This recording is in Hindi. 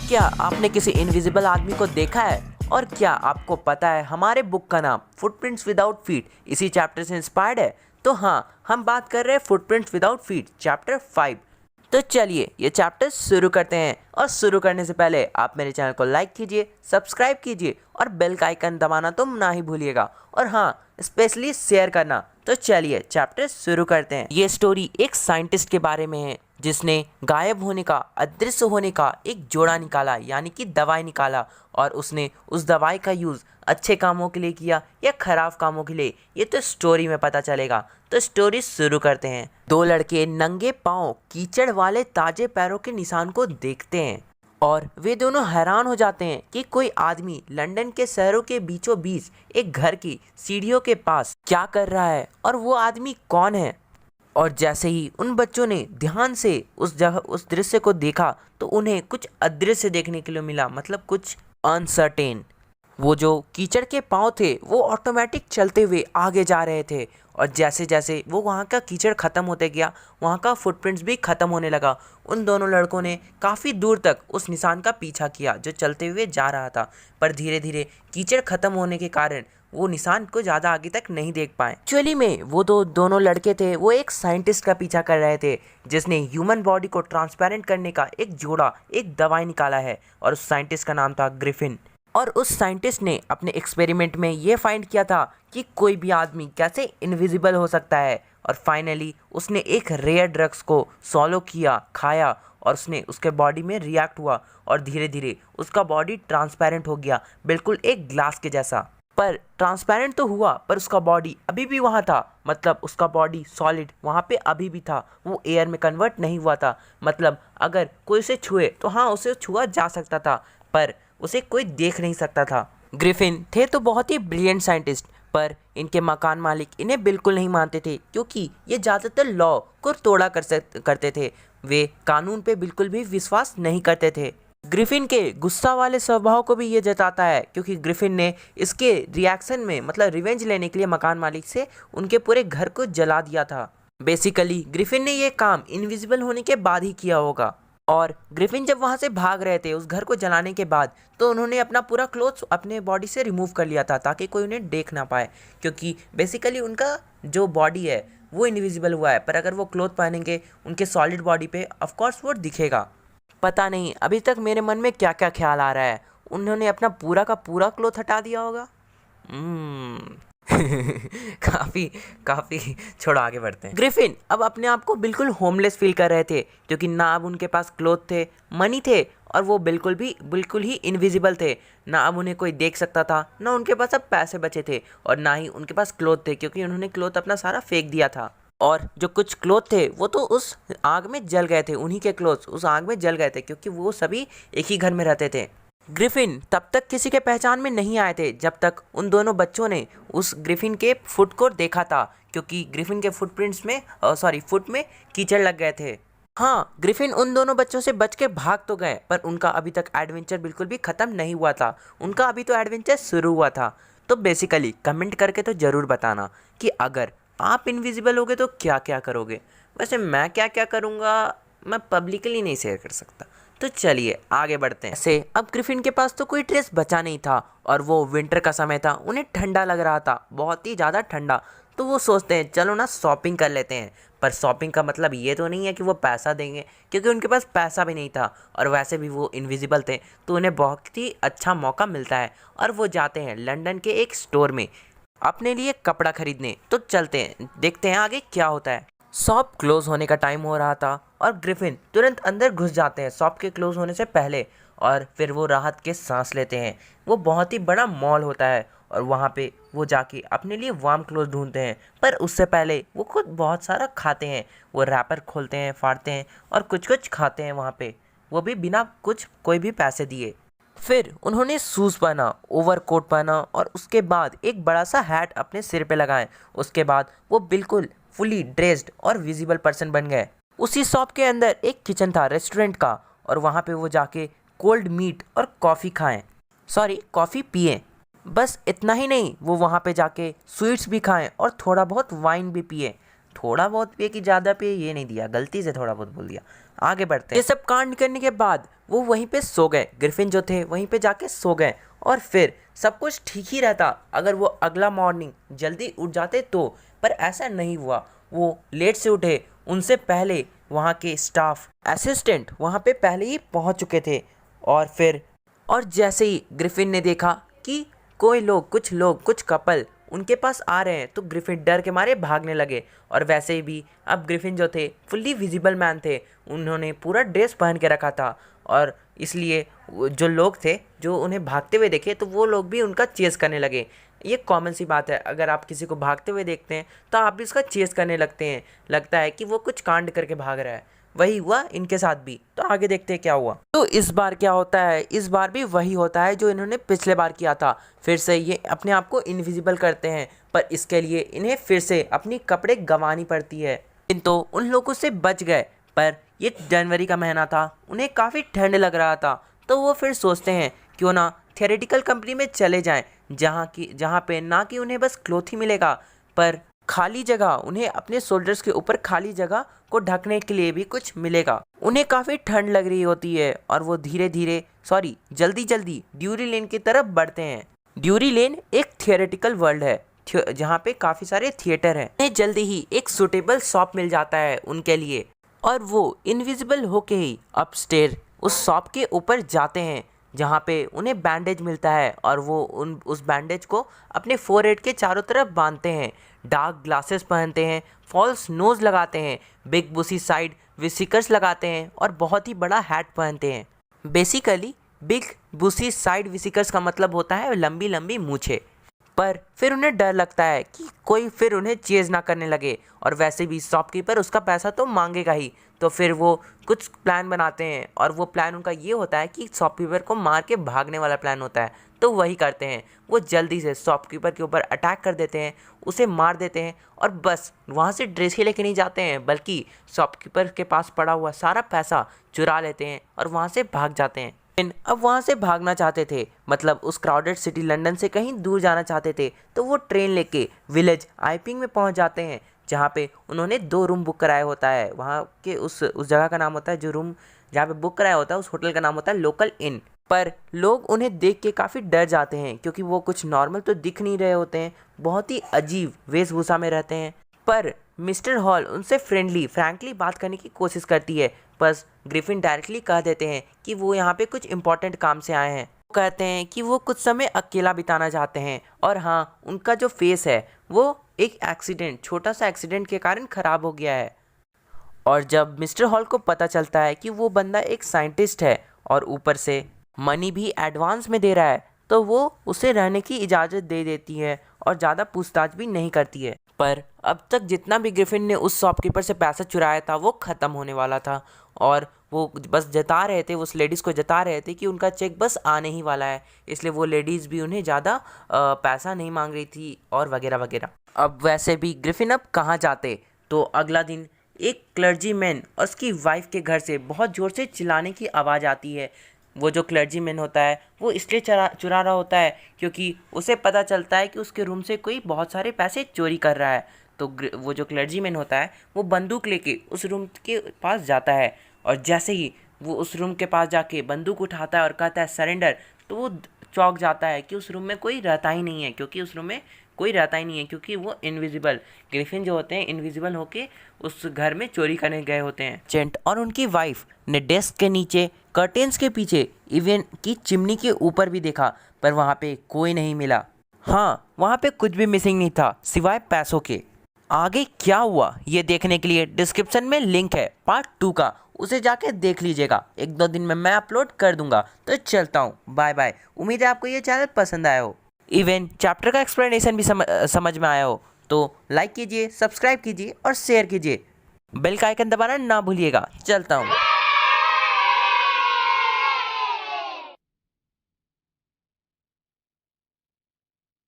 क्या आपने किसी इनविजिबल आदमी को देखा है? और क्या आपको पता है हमारे बुक का नाम फुटप्रिंट्स विदाउट फीट इसी चैप्टर से इंस्पायर्ड है? तो हाँ, हम बात कर रहे हैं फुटप्रिंट्स विदाउट फीट चैप्टर 5। तो चलिए ये चैप्टर शुरू करते हैं। और शुरू करने से पहले आप मेरे चैनल को लाइक कीजिए, सब्सक्राइब कीजिए और बेल का आइकन दबाना तो ना ही भूलिएगा, और हाँ, स्पेशली शेयर करना। तो चलिए चैप्टर शुरू करते हैं। ये स्टोरी एक साइंटिस्ट के बारे में है जिसने गायब होने का, अदृश्य होने का एक जोड़ा निकाला, यानी कि दवाई निकाला, और उसने उस दवाई का यूज़ अच्छे कामों के लिए किया या खराब कामों के लिए, ये तो स्टोरी में पता चलेगा। तो स्टोरी शुरू करते हैं। दो लड़के नंगे पांव कीचड़ वाले ताजे पैरों के निशान को देखते हैं और वे दोनों हैरान हो जाते हैं कि कोई आदमी लंदन के शहरों के बीचों बीच एक घर की सीढ़ियों के पास क्या कर रहा है और वो आदमी कौन है। और जैसे ही उन बच्चों ने ध्यान से उस जगह उस दृश्य को देखा तो उन्हें कुछ अदृश्य देखने के लिए मिला, मतलब कुछ अनसर्टेन। वो जो कीचड़ के पांव थे वो ऑटोमेटिक चलते हुए आगे जा रहे थे, और जैसे जैसे वो वहाँ का कीचड़ ख़त्म होते गया वहाँ का फुटप्रिंट्स भी ख़त्म होने लगा। उन दोनों लड़कों ने काफ़ी दूर तक उस निशान का पीछा किया जो चलते हुए जा रहा था, पर धीरे धीरे कीचड़ ख़त्म होने के कारण वो निशान को ज़्यादा आगे तक नहीं देख पाए। एक्चुअली में वो दोनों लड़के थे, वो एक साइंटिस्ट का पीछा कर रहे थे जिसने ह्यूमन बॉडी को ट्रांसपेरेंट करने का एक जोड़ा, एक दवाई निकाला है, और उस साइंटिस्ट का नाम था ग्रिफिन। और उस साइंटिस्ट ने अपने एक्सपेरिमेंट में ये फाइंड किया था कि कोई भी आदमी कैसे इनविजिबल हो सकता है, और फाइनली उसने एक रेयर ड्रग्स को सॉलो किया, खाया, और उसने उसके बॉडी में रिएक्ट हुआ और धीरे धीरे उसका बॉडी ट्रांसपेरेंट हो गया, बिल्कुल एक ग्लास के जैसा। पर ट्रांसपेरेंट तो हुआ पर उसका बॉडी अभी भी वहाँ था, मतलब उसका बॉडी सॉलिड वहाँ पे अभी भी था, वो एयर में कन्वर्ट नहीं हुआ था। मतलब अगर कोई उसे छुए तो हाँ, उसे छुआ जा सकता था पर उसे कोई देख नहीं सकता था। ग्रिफिन थे तो बहुत ही ब्रिलियंट साइंटिस्ट, पर इनके मकान मालिक इन्हें बिल्कुल नहीं मानते थे क्योंकि ये ज़्यादातर लॉ को तोड़ा करते थे। वे कानून पे बिल्कुल भी विश्वास नहीं करते थे। ग्रिफिन के गुस्सा वाले स्वभाव को भी ये जताता है क्योंकि ग्रिफिन ने इसके रिएक्शन में, मतलब रिवेंज लेने के लिए, मकान मालिक से उनके पूरे घर को जला दिया था। बेसिकली ग्रिफिन ने ये काम इनविजिबल होने के बाद ही किया होगा। और ग्रिफिन जब वहाँ से भाग रहे थे उस घर को जलाने के बाद, तो उन्होंने अपना पूरा क्लोथ्स अपने बॉडी से रिमूव कर लिया था ताकि कोई उन्हें देख ना पाए, क्योंकि बेसिकली उनका जो बॉडी है वो इनविजिबल हुआ है, पर अगर वो क्लोथ पहनेंगे उनके सॉलिड बॉडी पे ऑफकोर्स वो दिखेगा। पता नहीं अभी तक मेरे मन में क्या क्या ख्याल आ रहा है, उन्होंने अपना पूरा का पूरा क्लोथ हटा दिया होगा। काफ़ी काफ़ी छोड़ो, आगे बढ़ते हैं। ग्रिफिन अब अपने आप को बिल्कुल होमलेस फील कर रहे थे क्योंकि ना अब उनके पास क्लोथ थे, मनी थे, और वो बिल्कुल ही इनविजिबल थे। ना अब उन्हें कोई देख सकता था, ना उनके पास अब पैसे बचे थे, और ना ही उनके पास क्लोथ थे क्योंकि उन्होंने क्लोथ अपना सारा फेंक दिया था। और जो कुछ क्लोथ थे वो तो उस आग में जल गए थे, उन्हीं के क्लोथ्स उस आग में जल गए थे क्योंकि वो सभी एक ही घर में रहते थे। ग्रिफिन तब तक किसी के पहचान में नहीं आए थे जब तक उन दोनों बच्चों ने उस ग्रिफिन के फुट को देखा था, क्योंकि ग्रिफिन के फुटप्रिंट्स में फुट में कीचड़ लग गए थे। हाँ, ग्रिफिन उन दोनों बच्चों से बच के भाग तो गए, पर उनका अभी तक एडवेंचर बिल्कुल भी ख़त्म नहीं हुआ था, उनका अभी तो एडवेंचर शुरू हुआ था। तो बेसिकली कमेंट करके तो ज़रूर बताना कि अगर आप इनविजिबल होगे तो क्या क्या करोगे। वैसे मैं क्या क्या करूँगा मैं पब्लिकली नहीं शेयर कर सकता। तो चलिए आगे बढ़ते हैं। ऐसे अब ग्रिफिन के पास तो कोई ड्रेस बचा नहीं था, और वो विंटर का समय था, उन्हें ठंडा लग रहा था, बहुत ही ज़्यादा ठंडा। तो वो सोचते हैं चलो ना शॉपिंग कर लेते हैं, पर शॉपिंग का मतलब ये तो नहीं है कि वो पैसा देंगे क्योंकि उनके पास पैसा भी नहीं था, और वैसे भी वो इनविजिबल थे तो उन्हें बहुत ही अच्छा मौका मिलता है, और वो जाते हैं लंदन के एक स्टोर में अपने लिए कपड़ा खरीदने। तो चलते हैं, देखते हैं आगे क्या होता है। शॉप क्लोज होने का टाइम हो रहा था और ग्रिफिन तुरंत अंदर घुस जाते हैं शॉप के क्लोज होने से पहले, और फिर वो राहत के सांस लेते हैं। वो बहुत ही बड़ा मॉल होता है और वहाँ पे वो जाके अपने लिए वार्म क्लोथ ढूंढते हैं, पर उससे पहले वो खुद बहुत सारा खाते हैं। वो रैपर खोलते हैं, फाड़ते हैं और कुछ कुछ खाते हैं वहाँ पे, वो भी बिना कोई भी पैसे दिए। फिर उन्होंने शूज़ पहना, ओवरकोट पहना, और उसके बाद एक बड़ा सा हैट अपने सिर पे लगाएं। उसके बाद वो बिल्कुल फुली ड्रेस्ड और विजिबल पर्सन बन गए। उसी शॉप के अंदर एक किचन था रेस्टोरेंट का, और वहाँ पे वो जाके कोल्ड मीट और कॉफ़ी पिए। बस इतना ही नहीं, वो वहाँ पे जाके स्वीट्स भी खाएं और थोड़ा बहुत वाइन भी पिए। थोड़ा बहुत पिए कि ज़्यादा पिए ये नहीं दिया, गलती से थोड़ा बहुत बोल दिया। आगे बढ़ते हैं। ये सब कांड करने के बाद वो वहीं पे सो गए, ग्रिफिन जो थे वहीं पे जाके सो गए और फिर सब कुछ ठीक ही रहता अगर वो अगला मॉर्निंग जल्दी उठ जाते तो, पर ऐसा नहीं हुआ। वो लेट से उठे, उनसे पहले वहाँ के स्टाफ असिस्टेंट वहाँ पे पहले ही पहुँच चुके थे। और जैसे ही ग्रिफिन ने देखा कि कुछ लोग कुछ कपल उनके पास आ रहे हैं तो ग्रिफिन डर के मारे भागने लगे। और वैसे ही भी अब ग्रिफिन जो थे फुल्ली विजिबल मैन थे, उन्होंने पूरा ड्रेस पहन के रखा था और इसलिए जो लोग थे जो उन्हें भागते हुए देखे तो वो लोग भी उनका चेस करने लगे। ये कॉमन सी बात है, अगर आप किसी को भागते हुए देखते हैं तो आप भी उसका चेस करने लगते हैं, लगता है कि वो कुछ कांड करके भाग रहा है। वही हुआ इनके साथ भी। तो आगे देखते हैं क्या हुआ। तो इस बार क्या होता है, इस बार भी वही होता है जो इन्होंने पिछले बार किया था। फिर से ये अपने आप को इनविजिबल करते हैं, पर इसके लिए इन्हें फिर से अपनी कपड़े गंवानी पड़ती है। तो उन लोगों से बच गए, पर ये जनवरी का महीना था, उन्हें काफ़ी ठंड लग रहा था। तो वो फिर सोचते हैं क्यों ना थियोरेटिकल कंपनी में चले जाएं, जहाँ पे ना कि उन्हें बस क्लोथ ही मिलेगा पर खाली जगह, उन्हें अपने शोल्डर्स के ऊपर खाली जगह को ढकने के लिए भी कुछ मिलेगा। उन्हें काफ़ी ठंड लग रही होती है और वो जल्दी जल्दी ड्यूरी लेन की तरफ बढ़ते हैं। ड्यूरी लेन एक थियोरेटिकल वर्ल्ड है जहाँ पे काफ़ी सारे थिएटर हैं। उन्हें जल्दी ही एक सूटेबल शॉप मिल जाता है उनके लिए और वो इनविजिबल होके ही अपस्टेयर उस शॉप के ऊपर जाते हैं जहाँ पे उन्हें बैंडेज मिलता है और वो उस बैंडेज को अपने फोरहेड के चारों तरफ बांधते हैं। डार्क ग्लासेस पहनते हैं, फॉल्स नोज लगाते हैं, बिग बुशी साइड विसिकर्स लगाते हैं और बहुत ही बड़ा हैट पहनते हैं। बेसिकली बिग बुशी साइड विसिकर्स का मतलब होता है लंबी लंबी मूछें। पर फिर उन्हें डर लगता है कि कोई फिर उन्हें चेज ना करने लगे और वैसे भी शॉपकीपर उसका पैसा तो मांगेगा ही। तो फिर वो कुछ प्लान बनाते हैं और वो प्लान उनका ये होता है कि शॉपकीपर को मार के भागने वाला प्लान होता है। तो वही करते हैं, वो जल्दी से शॉपकीपर के ऊपर अटैक कर देते हैं, उसे मार देते हैं और बस वहाँ से ड्रेस ही लेके नहीं जाते हैं बल्कि शॉपकीपर के पास पड़ा हुआ सारा पैसा चुरा लेते हैं और वहाँ से भाग जाते हैं। अब वहाँ से भागना चाहते थे, मतलब उस क्राउडेड सिटी लंदन से कहीं दूर जाना चाहते थे। तो वो ट्रेन लेके विलेज आइपिंग में पहुँच जाते हैं जहाँ पे उन्होंने 2 रूम बुक कराया होता है। वहाँ के उस जगह का नाम होता है, जो रूम जहाँ पे बुक कराया होता है उस होटल का नाम होता है लोकल इन। पर लोग उन्हें देख के काफ़ी डर जाते हैं क्योंकि वो कुछ नॉर्मल तो दिख नहीं रहे होते हैं, बहुत ही अजीब वेशभूषा में रहते हैं। पर मिस्टर हॉल उनसे फ्रैंकली बात करने की कोशिश करती है, बस ग्रिफिन डायरेक्टली कह देते हैं कि वो यहाँ पे कुछ इंपॉर्टेंट काम से आए हैं। वो कहते हैं कि वो कुछ समय अकेला बिताना चाहते हैं और हाँ, उनका जो फेस है वो एक छोटा सा एक्सीडेंट के कारण ख़राब हो गया है। और जब मिस्टर हॉल को पता चलता है कि वो बंदा एक साइंटिस्ट है और ऊपर से मनी भी एडवांस में दे रहा है, तो वो उसे रहने की इजाज़त दे देती है और ज़्यादा पूछताछ भी नहीं करती है। पर अब तक जितना भी ग्रिफिन ने उस शॉपकीपर से पैसा चुराया था वो ख़त्म होने वाला था और वो बस जता रहे थे, उस लेडीज़ को जता रहे थे कि उनका चेक बस आने ही वाला है, इसलिए वो लेडीज़ भी उन्हें ज़्यादा पैसा नहीं मांग रही थी और वगैरह वगैरह। अब वैसे भी ग्रिफिन अब कहाँ जाते, तो अगला दिन एक क्लर्जीमैन और उसकी वाइफ के घर से बहुत ज़ोर से चिल्लाने की आवाज़ आती है। वो जो क्लर्जीमैन होता है वो इसलिए चुरा रहा होता है क्योंकि उसे पता चलता है कि उसके रूम से कोई बहुत सारे पैसे चोरी कर रहा है। तो वो जो क्लर्जीमैन होता है वो बंदूक लेके उस रूम के पास जाता है और जैसे ही वो उस रूम के पास जाके बंदूक उठाता है और कहता है सरेंडर, तो वो चौंक जाता है कि उस रूम में कोई रहता ही नहीं है, क्योंकि वो इनविजिबल ग्रिफिन जो होते हैं इनविजिबल होके उस घर में चोरी करने गए होते हैं। जेंट और उनकी वाइफ ने डेस्क के नीचे, कर्टेन्स के पीछे, इवन की चिमनी के ऊपर भी देखा, पर वहाँ पे कोई नहीं मिला। हाँ, वहाँ पे कुछ भी मिसिंग नहीं था सिवाय पैसों के। आगे क्या हुआ ये देखने के लिए डिस्क्रिप्शन में लिंक है पार्ट 2 का, उसे जाके देख लीजिएगा। 1-2 दिन में मैं अपलोड कर दूंगा। तो चलता हूँ, बाय बाय। उम्मीद है आपको ये चैनल पसंद आया हो, इवन चैप्टर का एक्सप्लेनेशन भी समझ में आया हो। तो लाइक कीजिए, सब्सक्राइब कीजिए और शेयर कीजिए, बेल का आइकन दबाना ना भूलिएगा। चलता हूँ।